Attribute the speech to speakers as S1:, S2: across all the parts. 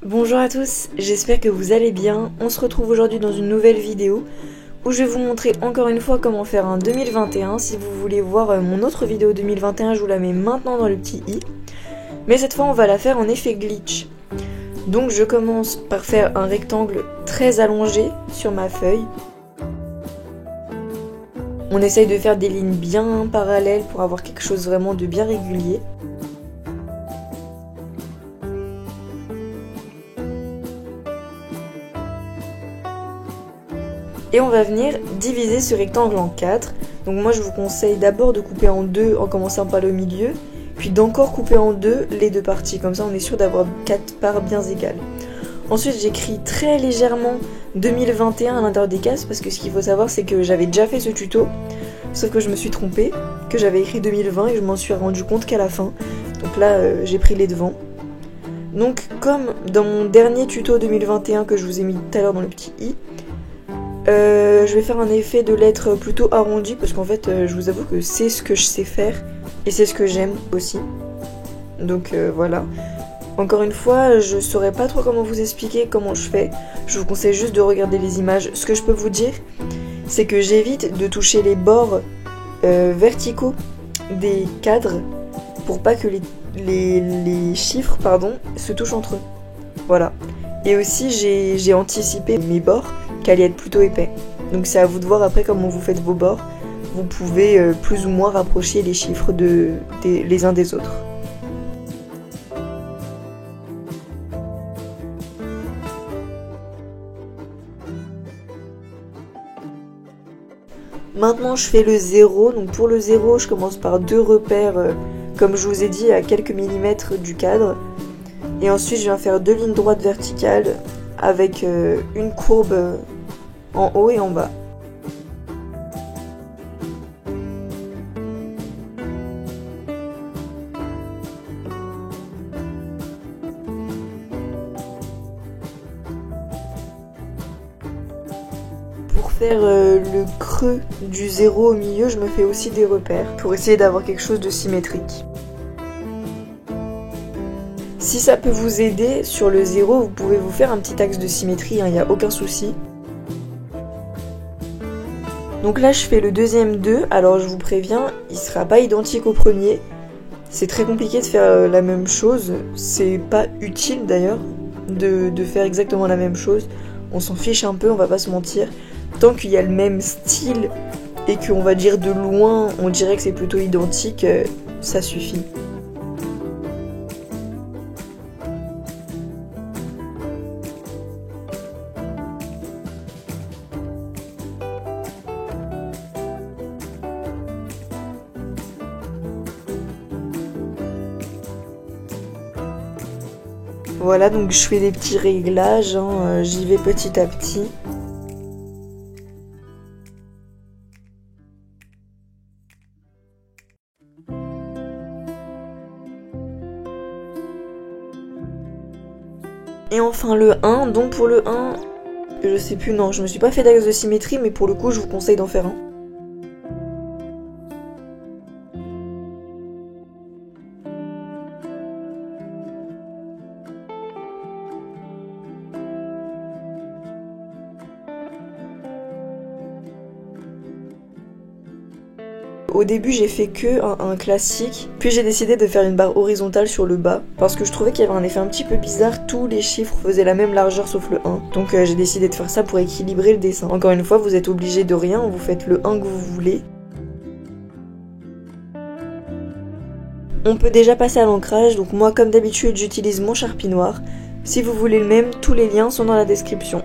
S1: Bonjour à tous, j'espère que vous allez bien. On se retrouve aujourd'hui dans une nouvelle vidéo où je vais vous montrer encore une fois comment faire un 2021. Si vous voulez voir mon autre vidéo 2021, je vous la mets maintenant dans le petit i. Mais cette fois on va la faire en effet glitch. Donc je commence par faire un rectangle très allongé sur ma feuille. On essaye de faire des lignes bien parallèles pour avoir quelque chose vraiment de bien régulier. Et on va venir diviser ce rectangle en 4. Donc moi je vous conseille d'abord de couper en 2 en commençant par le milieu, puis d'encore couper en 2 les deux parties, comme ça on est sûr d'avoir 4 parts bien égales. Ensuite j'écris très légèrement 2021 à l'intérieur des cases, parce que ce qu'il faut savoir c'est que j'avais déjà fait ce tuto, sauf que je me suis trompée, que j'avais écrit 2020 et je m'en suis rendu compte qu'à la fin. Donc là j'ai pris les devants. Donc comme dans mon dernier tuto 2021 que je vous ai mis tout à l'heure dans le petit i, je vais faire un effet de lettres plutôt arrondi parce qu'en fait je vous avoue que c'est ce que je sais faire et c'est ce que j'aime aussi. Donc voilà. Encore une fois, je saurais pas trop comment vous expliquer comment je fais. Je vous conseille juste de regarder les images. Ce que je peux vous dire, c'est que j'évite de toucher les bords verticaux des cadres pour pas que les chiffres se touchent entre eux. Voilà. Et aussi j'ai anticipé mes bords qui allaient être plutôt épais. Donc c'est à vous de voir après comment vous faites vos bords. Vous pouvez plus ou moins rapprocher les chiffres les uns des autres. Maintenant je fais le 0. Donc pour le 0 je commence par 2 repères comme je vous ai dit à quelques millimètres du cadre. Et ensuite je viens faire 2 lignes droites verticales avec une courbe en haut et en bas. Pour faire le creux du 0 au milieu, je me fais aussi des repères pour essayer d'avoir quelque chose de symétrique. Si ça peut vous aider, sur le 0, vous pouvez vous faire un petit axe de symétrie, il n'y a aucun souci. Donc là, je fais le deuxième 2, alors je vous préviens, il ne sera pas identique au premier. C'est très compliqué de faire la même chose, c'est pas utile d'ailleurs de faire exactement la même chose. On s'en fiche un peu, on va pas se mentir. Tant qu'il y a le même style et qu'on va dire de loin, on dirait que c'est plutôt identique, ça suffit. Voilà, donc je fais des petits réglages, j'y vais petit à petit. Et enfin le 1, donc pour le 1, je sais plus, non, je me suis pas fait d'axe de symétrie, mais pour le coup je vous conseille d'en faire un. Au début j'ai fait que un classique, puis j'ai décidé de faire une barre horizontale sur le bas, parce que je trouvais qu'il y avait un effet un petit peu bizarre, tous les chiffres faisaient la même largeur sauf le 1, donc j'ai décidé de faire ça pour équilibrer le dessin. Encore une fois, vous êtes obligé de rien, vous faites le 1 que vous voulez. On peut déjà passer à l'ancrage, donc moi comme d'habitude j'utilise mon Sharpie noir. Si vous voulez le même, tous les liens sont dans la description.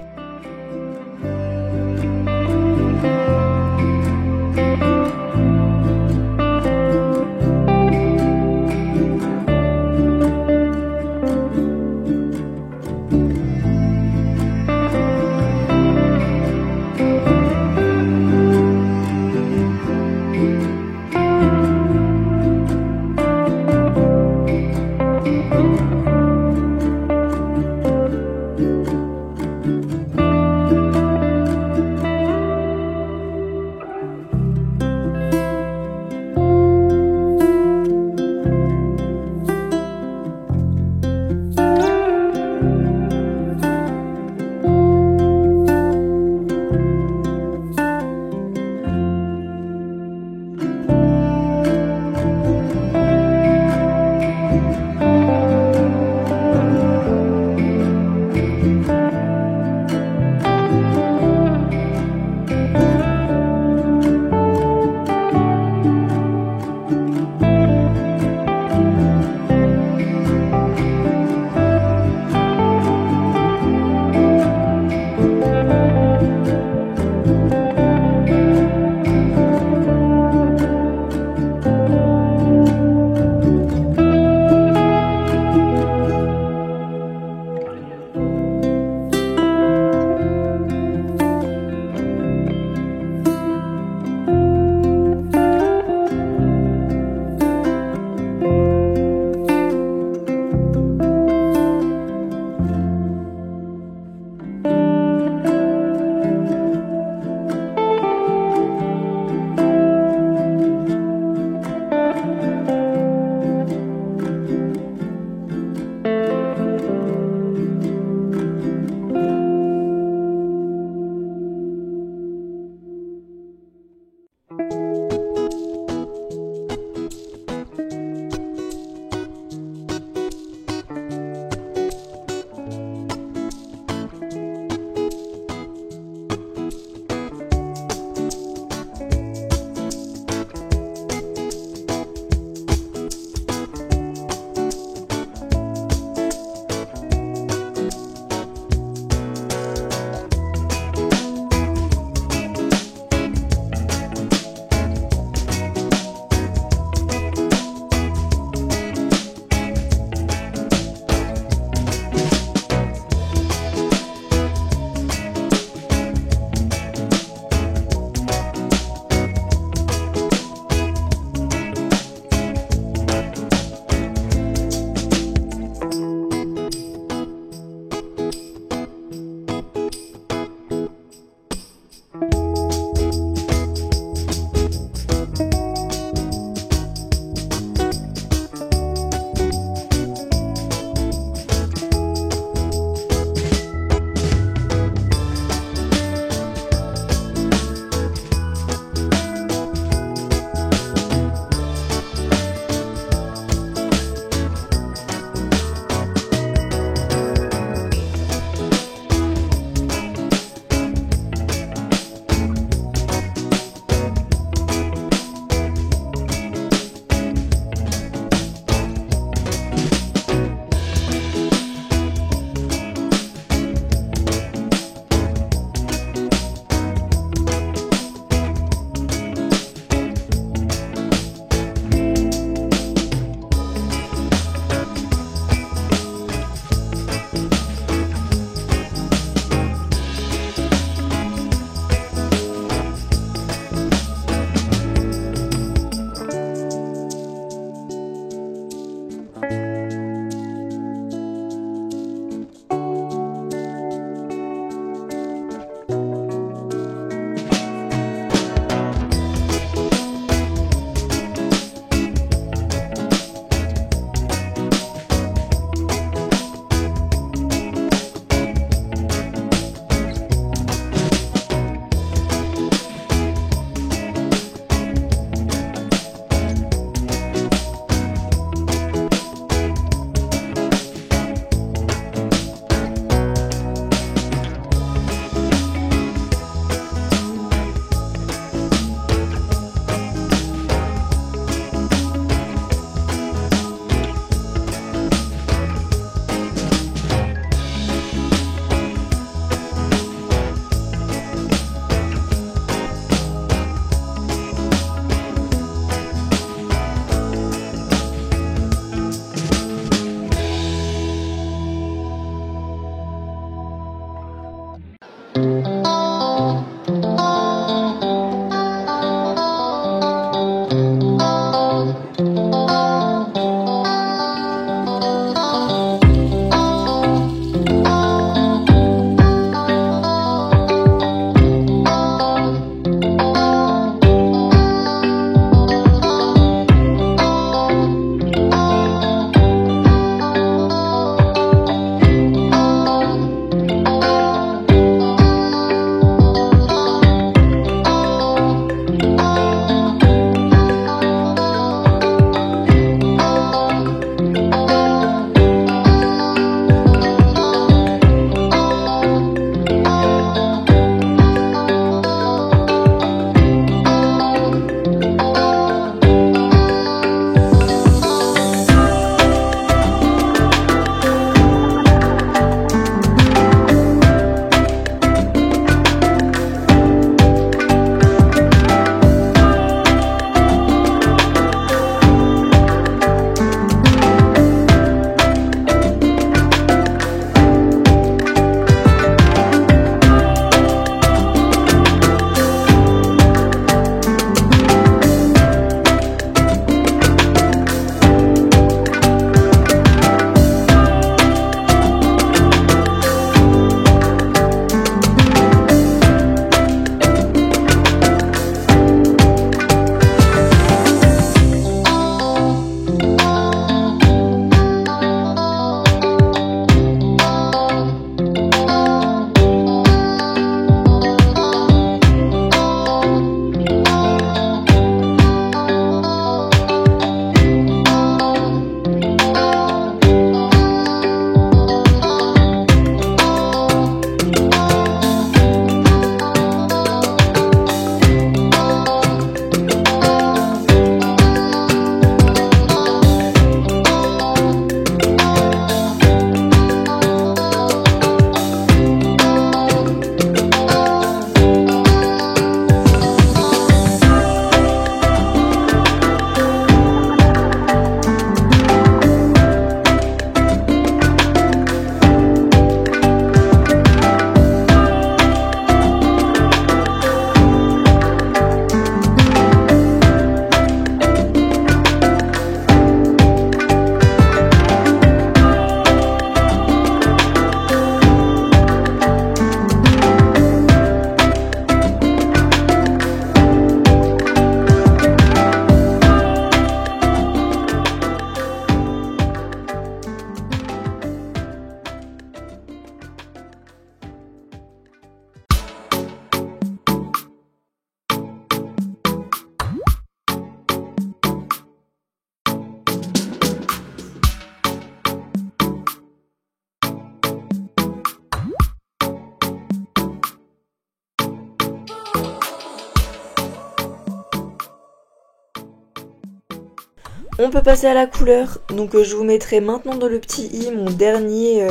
S1: On peut passer à la couleur, donc je vous mettrai maintenant dans le petit i mon dernier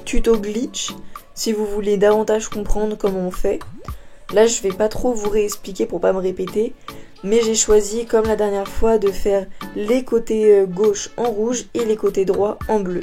S1: tuto glitch, si vous voulez davantage comprendre comment on fait. Là je vais pas trop vous réexpliquer pour pas me répéter, mais j'ai choisi comme la dernière fois de faire les côtés gauche en rouge et les côtés droits en bleu.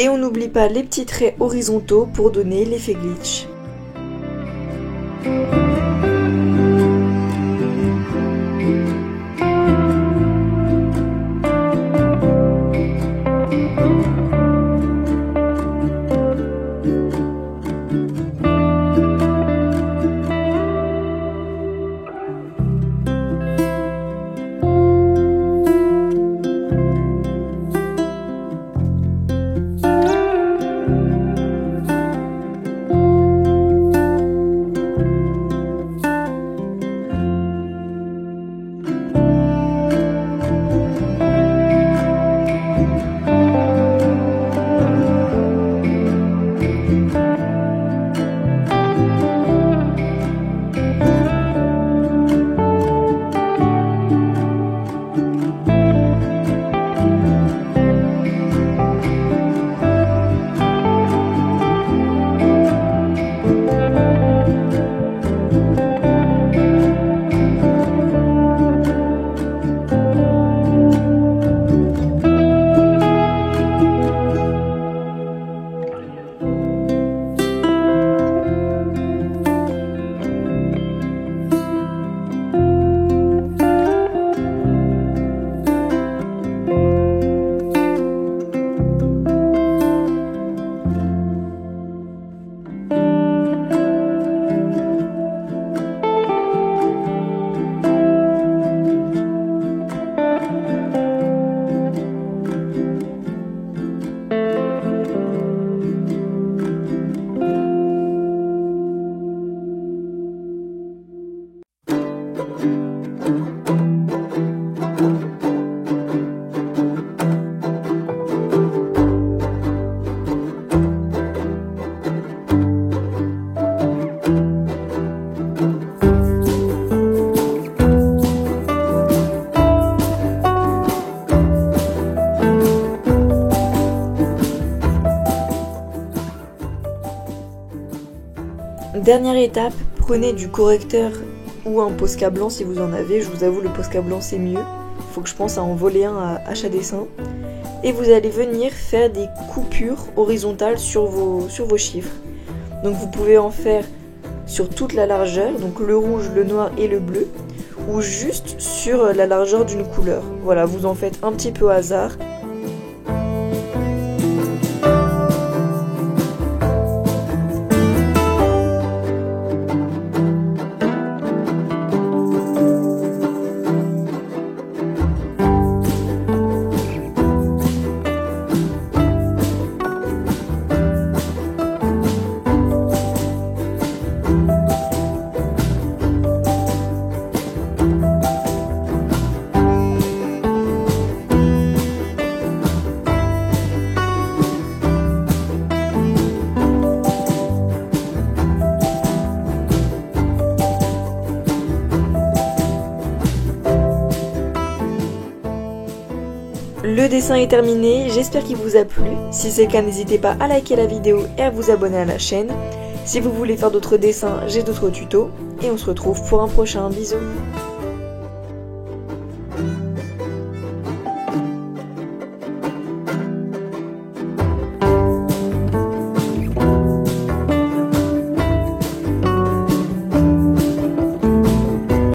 S1: Et on n'oublie pas les petits traits horizontaux pour donner l'effet glitch. Dernière étape, prenez du correcteur ou un Posca blanc si vous en avez. Je vous avoue, le Posca blanc c'est mieux. Il faut que je pense à en voler un à Achat Dessin. Et vous allez venir faire des coupures horizontales sur vos chiffres. Donc vous pouvez en faire sur toute la largeur, donc le rouge, le noir et le bleu, ou juste sur la largeur d'une couleur. Voilà, vous en faites un petit peu au hasard. Le dessin est terminé, j'espère qu'il vous a plu. Si c'est le cas, n'hésitez pas à liker la vidéo et à vous abonner à la chaîne. Si vous voulez faire d'autres dessins, j'ai d'autres tutos. Et on se retrouve pour un prochain. Bisous.